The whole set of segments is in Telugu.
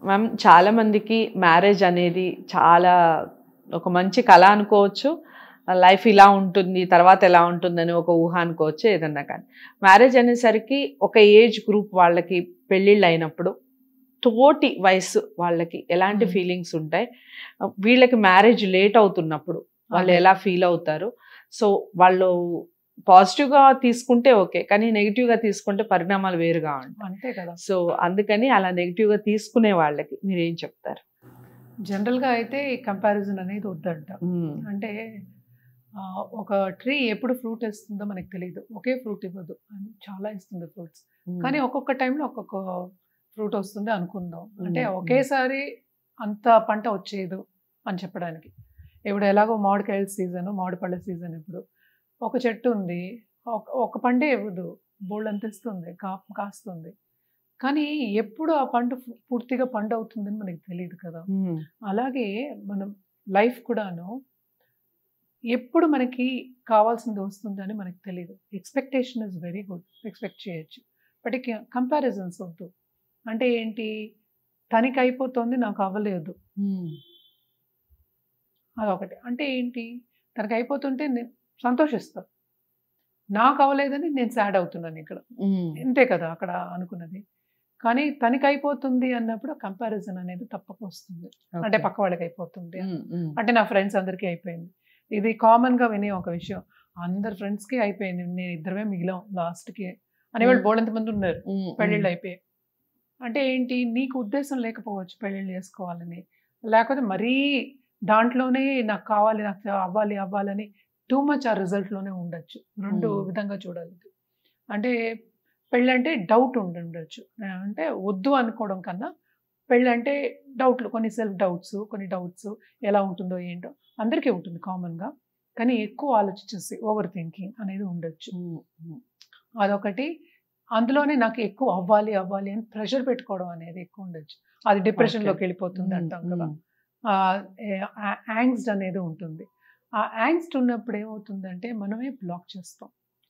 మ్యామ్ చాలా మందికి మ్యారేజ్ అనేది చాలా ఒక మంచి కళ అనుకోవచ్చు. లైఫ్ ఇలా ఉంటుంది, తర్వాత ఎలా ఉంటుందని ఒక ఊహ అనుకోవచ్చు ఏదన్నా కానీ. మ్యారేజ్ అనేసరికి ఒక ఏజ్ గ్రూప్ వాళ్ళకి పెళ్ళిళ్ళు అయినప్పుడు తోటి వయసు వాళ్ళకి ఎలాంటి ఫీలింగ్స్ ఉంటాయి? వీళ్ళకి మ్యారేజ్ లేట్ అవుతున్నప్పుడు వాళ్ళు ఎలా ఫీల్ అవుతారు? సో వాళ్ళు పాజిటివ్‌గా తీసుకుంటే ఓకే. కానీ నెగెటివ్‌గా తీసుకుంటే పరిణామాలు వేరుగా ఉంటాయి. అంతే కదా. సో అందుకని అలా నెగెటివ్‌గా తీసుకునే వాళ్ళకి మీరేం చెప్తారు? జనరల్‌గా అయితే ఈ కంపారిజన్ అనేది వద్దంట. అంటే ఒక ట్రీ ఎప్పుడు ఫ్రూట్ ఇస్తుందో మనకు తెలీదు. ఒకే ఫ్రూట్ ఇవ్వదు. చాలా ఇస్తుంది ఫ్రూట్స్. కానీ ఒక్కొక్క టైంలో ఒక్కొక్క ఫ్రూట్ వస్తుంది అనుకుందాం. అంటే ఒకేసారి అంత పంట వచ్చేదు అని చెప్పడానికి. ఇప్పుడు ఎలాగో మామిడికాయల సీజను, మామిడి పళ్ళ సీజన్ ఇప్పుడు. ఒక చెట్టు ఉంది. ఒక పండే ఇవ్వదు. బోలెడంత ఇస్తుంది. కాస్తుంది. కానీ ఎప్పుడు ఆ పంట పూర్తిగా పండవుతుందని మనకు తెలీదు కదా. అలాగే మనం లైఫ్ కూడాను ఎప్పుడు మనకి కావాల్సింది వస్తుందని మనకు తెలీదు. Expectation is very good. Expect చేయొచ్చు. బట్ కంపారిజన్స్ వద్దు. అంటే ఏంటి? తనకి అయిపోతుంది, నాకు అవ్వలేదు. అదొకటి. అంటే ఏంటి? తనకి అయిపోతుంటే నేను సంతోషిస్తా. నాకు అవ్వలేదని నేను సాడ్ అవుతున్నాను ఇక్కడ. ఇంతే కదా అక్కడ అనుకున్నది. కానీ తనకి అయిపోతుంది అన్నప్పుడు కంపారిజన్ అనేది తప్పక వస్తుంది. అంటే పక్క వాళ్ళకి అయిపోతుంది. అంటే నా ఫ్రెండ్స్ అందరికీ అయిపోయింది. ఇది కామన్‌గా వినే ఒక విషయం. అందరి ఫ్రెండ్స్‌కి అయిపోయింది. నేను ఇద్దరమే మిగిలాం లాస్ట్‌కి అనేవాళ్ళు బోలెడంత మంది ఉన్నారు. పెళ్ళిళ్ళు అయిపోయాయి. అంటే ఏంటి? నీకు ఉద్దేశం లేకపోవచ్చు పెళ్ళిళ్ళు చేసుకోవాలని. లేకపోతే మరీ దాంట్లోనే నాకు కావాలి, నాకు అవ్వాలని టూ మచ్ ఆ రిజల్ట్‌లోనే ఉండొచ్చు. 2 విధంగా చూడాలి. అంటే పెళ్ళంటే డౌట్ ఉండొచ్చు. అంటే వద్దు అనుకోవడం కన్నా పెళ్ళంటే డౌట్లు, కొన్ని సెల్ఫ్ డౌట్స్, కొన్ని డౌట్స్ ఎలా ఉంటుందో ఏంటో అందరికీ ఉంటుంది కామన్‌గా. కానీ ఎక్కువ ఆలోచించేసి ఓవర్ థింకింగ్ అనేది ఉండొచ్చు. అదొకటి. అందులోనే నాకు ఎక్కువ అవ్వాలి అని ప్రెషర్ పెట్టుకోవడం అనేది ఎక్కువ ఉండొచ్చు. అది డిప్రెషన్‌లోకి వెళ్ళిపోతుంది అంటాం కదా. యాంగ్స్ట్ అనేది ఉంటుంది. ఆ యాంగ్స్ట్ ఉన్నప్పుడు ఏమవుతుందంటే మనమే బ్లాక్ చేస్తాం.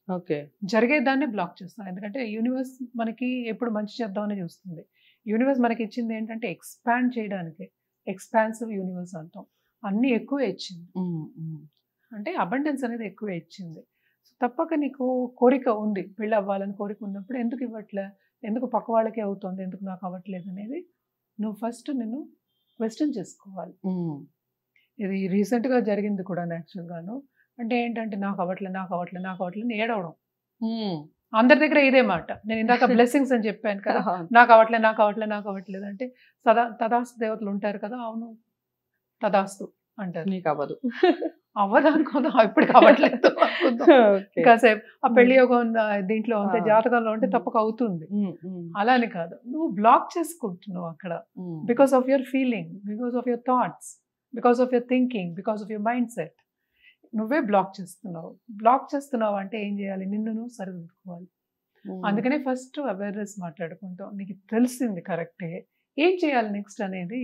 ఓకే. జరిగేదాన్ని బ్లాక్ చేస్తాం. ఎందుకంటే యూనివర్స్ మనకి ఎప్పుడు మంచి చేద్దామని చూస్తుంది. యూనివర్స్ మనకి ఇచ్చింది ఏంటంటే ఎక్స్పాండ్ చేయడానికి. ఎక్స్పాన్సివ్ యూనివర్స్ అంటాం. అన్నీ ఎక్కువే ఇచ్చింది. అంటే అబండెన్స్ అనేది ఎక్కువే ఇచ్చింది. తప్పక నీకు కోరిక ఉంది. పెళ్ళి అవ్వాలని కోరిక ఉన్నప్పుడు ఎందుకు ఇవ్వట్లే? ఎందుకు పక్క వాళ్ళకే అవుతుంది? ఎందుకు నాకు అవ్వట్లేదు అనేది నువ్వు ఫస్ట్ నిన్ను క్వెశ్చన్ చేసుకోవాలి. ఇది రీసెంట్‌గా జరిగింది కూడా యాక్చువల్‌గాను. అంటే ఏంటంటే నాకు అవ్వట్లే ఏడవడం. అందరి దగ్గర ఇదే మాట. నేను ఇందాక బ్లెస్సింగ్స్ అని చెప్పాను కదా. నాకు అవ్వట్లేదు అంటే తదాస్తు దేవతలు ఉంటారు కదా. అవును తదాస్తు అంటారు. నీకు అవ్వదు. అవ్వదు అనుకుందాం. ఇప్పుడు అవ్వట్లేదు అనుకుందాం. కాసేపు ఆ పెళ్లి యోగం దీంట్లో ఉంటే, జాతకంలో ఉంటే తప్పక అవుతుంది. అలా అని కాదు. నువ్వు బ్లాక్ చేసుకుంటున్నావు అక్కడ. Because of your feeling, because of your thoughts, because of your thinking, because of your mind set. నువ్వే బ్లాక్ చేస్తున్నావు అంటే ఏం చేయాలి? నిన్ను నువ్వు సరిదిద్దుకోవాలి. అందుకనే ఫస్ట్ అవేర్నెస్ మాట్లాడుకుంటాం. నీకు తెలిసింది కరెక్టే, ఏం చేయాలి నెక్స్ట్ అనేది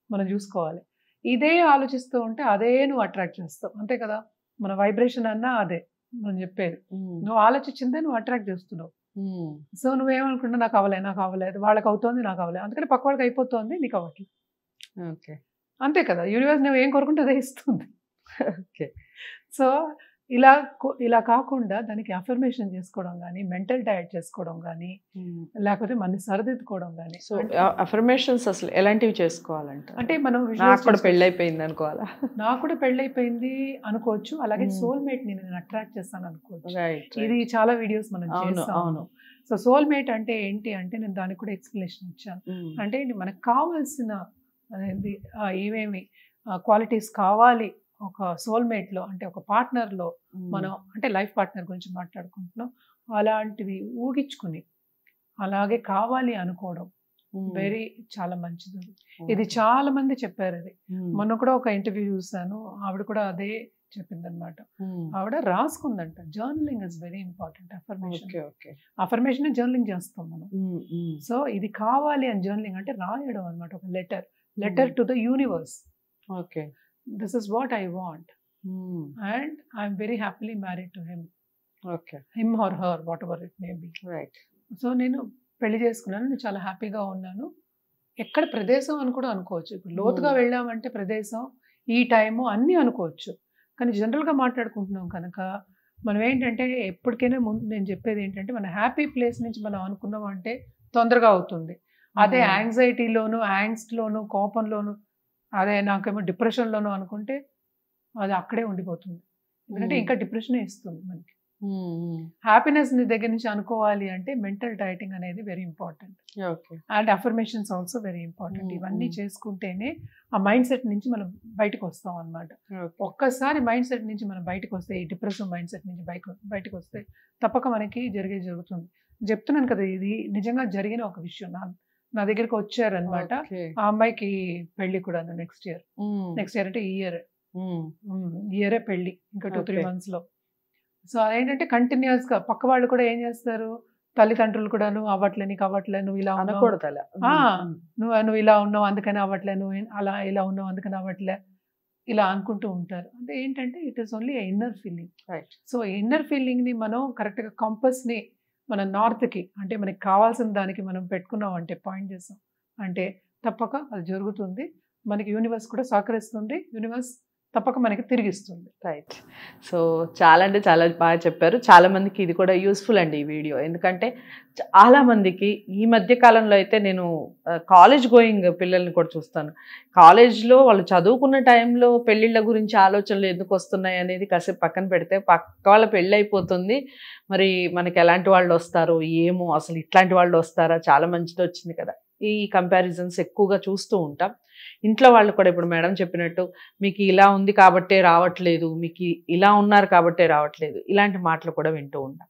మనం చూసుకోవాలి. ఇదే ఆలోచిస్తూ ఉంటే అదే నువ్వు అట్రాక్ట్ చేస్తావు. అంతే కదా. మన వైబ్రేషన్ అన్నా అదే మనం చెప్పేది. నువ్వు ఆలోచించిందే నువ్వు అట్రాక్ట్ చేస్తున్నావు. సో నువ్వేమనుకుంటున్నావు? నాకు అవ్వలేదు, వాళ్ళకి అవుతోంది, నాకు అవ్వలేదు. అందుకని పక్క వాళ్ళకి అయిపోతుంది, నీకు అవ్వట్లేదు. ఓకే. అంతే కదా. యూనివర్స్ నువ్వు ఏం కోరుకుంటే అదే ఇస్తుంది. ఓకే. సో ఇలా కాకుండా దానికి అఫర్మేషన్ చేసుకోవడం కానీ, మెంటల్ డయట్ చేసుకోవడం కానీ, లేకపోతే మన సరిదిద్దుకోవడం కానీ. సో అఫర్మేషన్స్ అసలు ఎలాంటివి చేసుకోవాలంట? అంటే మనం నాకు కూడా పెళ్ళైపోయింది అనుకోవాలా? నాకు కూడా పెళ్ళైపోయింది అనుకోవచ్చు. అలాగే సోల్మేట్ నేను అట్రాక్ట్ చేస్తాను అనుకోవచ్చు. ఇది చాలా వీడియోస్ మనం చేస్తాము. సో సోల్మేట్ అంటే ఏంటి అంటే నేను దానికి కూడా ఎక్స్ప్లెనేషన్ ఇచ్చాను. అంటే మనకు కావాల్సిన ఏమేమి క్వాలిటీస్ కావాలి ఒక సోల్మేట్లో, అంటే ఒక పార్ట్నర్లో. మనం అంటే లైఫ్ పార్ట్నర్ గురించి మాట్లాడుకుంటున్నాం. అలాంటివి ఊహించుకుని అలాగే కావాలి అనుకోవడం చాలా మంచిది. ఇది చాలా మంది చెప్పారు. అది మొన్న కూడా ఒక ఇంటర్వ్యూ చూసాను. ఆవిడ కూడా అదే చెప్పిందనమాట. ఆవిడ రాసుకుందంట. Journaling is very important. Affirmation journaling చేస్తాం మనం. సో ఇది కావాలి అని జర్నలింగ్ అంటే రాయడం అనమాట. ఒక letter to the universe. Okay. This is what I want. And I'm very happily married to him. Okay. Him or her, whatever it may be. Right. So నేను పెళ్లి చేసుకున్నాను, నేను చాలా హ్యాపీగా ఉన్నాను. ఎక్కడ ప్రదేశం అని కూడా అనుకోవచ్చు. ఇప్పుడు లోతుగా వెళ్ళామంటే ప్రదేశం, ఈ టైము అన్నీ అనుకోవచ్చు. కానీ జనరల్గా మాట్లాడుకుంటున్నాం కనుక మనం ఏంటంటే ఎప్పటికైనా ముందు నేను చెప్పేది ఏంటంటే మన హ్యాపీ ప్లేస్ నుంచి మనం అనుకున్నాం అంటే తొందరగా అవుతుంది. అదే యాంగ్జైటీలోను, యాంగ్స్ట్లోను, కోపంలోను, అదే నాకేమో డిప్రెషన్లోను అనుకుంటే అది అక్కడే ఉండిపోతుంది. ఎందుకంటే ఇంకా డిప్రెషనే ఇస్తుంది మనకి. హ్యాపీనెస్ దగ్గర నుంచి అనుకోవాలి అంటే మెంటల్ డైటింగ్ అనేది very important. And affirmations also very important. ఇవన్నీ చేసుకుంటేనే ఆ మైండ్ సెట్ నుంచి మనం బయటకు వస్తాం అనమాట. ఒక్కసారి మైండ్ సెట్ నుంచి మనం బయటకు వస్తే, ఈ డిప్రెసివ్ మైండ్ సెట్ నుంచి బయటకు వస్తే తప్పక మనకి జరుగుతుంది. చెప్తున్నాను కదా, ఇది నిజంగా జరిగిన ఒక విషయం. నా దగ్గరికి వచ్చారనమాట. ఆ అమ్మాయికి పెళ్లి కూడా నెక్స్ట్ ఇయర్ అంటే ఈ ఇయరే పెళ్లి, ఇంకా 2-3 months లో. సో అదేంటంటే కంటిన్యూస్ గా పక్క వాళ్ళు కూడా ఏం చేస్తారు, తల్లిదండ్రులు కూడా నువ్వు అవ్వట్లే, నీకు అవ్వట్లే, నువ్వు ఇలా నువ్వు ఇలా ఉన్నావు అందుకని అవ్వట్లే, నువ్వు అలా ఇలా ఉన్నావు అందుకని అవ్వట్లే, ఇలా అనుకుంటూ ఉంటారు. అంటే ఏంటంటే it is only inner feeling. So inner feeling ని మనం కరెక్ట్ గా కంపస్ ని మన నార్త్ కి, అంటే మనకి కావాల్సిన దానికి మనం పెట్టుకున్నాం అంటే, పాయింట్ చేస్తాం అంటే తప్పక అది జరుగుతుంది. మనకి యూనివర్స్ కూడా సహకరిస్తుంది, యూనివర్స్ తప్పక మనకి తిరిగిస్తుంది. రైట్. సో చాలా అంటే చాలా బాగా చెప్పారు. చాలా మందికి ఇది కూడా యూస్ఫుల్ అండి ఈ వీడియో. ఎందుకంటే చాలా మందికి ఈ మధ్య కాలంలో అయితే నేను కాలేజ్ గోయింగ్ పిల్లల్ని కూడా చూస్తాను. కాలేజ్లో వాళ్ళు చదువుకున్న టైంలో పెళ్ళిళ్ళ గురించి ఆలోచనలు ఎందుకు వస్తున్నాయి అనేది కాసేపు పక్కన పెడితే, పక్క వాళ్ళ పెళ్ళి అయిపోతుంది, మరి మనకి ఎలాంటి వాళ్ళు వస్తారో ఏమో, అసలు ఇట్లాంటి వాళ్ళు వస్తారా, చాలా మంచిది వచ్చింది కదా, ఈ కంపారిజన్స్ ఎక్కువగా చూస్తూ ఉంటాం. ఇంట్లో వాళ్ళు కూడా ఇప్పుడు మేడం చెప్పినట్టు మీకు ఇలా ఉంది కాబట్టే రావట్లేదు, మీకు ఇలా ఉన్నారు కాబట్టే రావట్లేదు, ఇలాంటి మాటలు కూడా వింటూ ఉంటాం.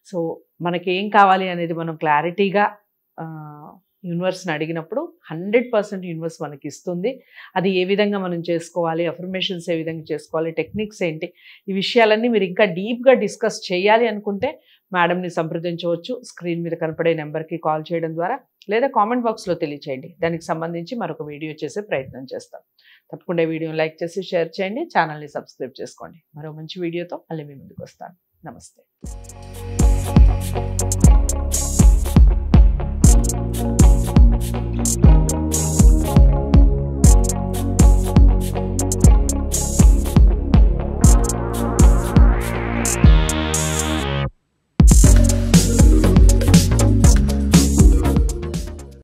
సో మనకి ఏం కావాలి అనేది మనం క్లారిటీగా యూనివర్స్ని అడిగినప్పుడు 100% యూనివర్స్ మనకి ఇస్తుంది. అది ఏ విధంగా మనం చేసుకోవాలి, అఫర్మేషన్స్ ఏ విధంగా చేసుకోవాలి, టెక్నిక్స్ ఏంటి, ఈ విషయాలన్నీ మీరు ఇంకా డీప్గా డిస్కస్ చేయాలి అనుకుంటే మేడంని సంప్రదించవచ్చు. స్క్రీన్ మీద కనపడే నెంబర్కి కాల్ చేయడం ద్వారా, లేదా కామెంట్ బాక్స్లో తెలియచేయండి. దానికి సంబంధించి మరొక వీడియో చేసే ప్రయత్నం చేస్తాం. తప్పకుండా వీడియోని లైక్ చేసి షేర్ చేయండి, ఛానల్ని సబ్స్క్రైబ్ చేసుకోండి. మరో మంచి వీడియోతో మళ్ళీ మీ ముందుకు వస్తాను. నమస్తే.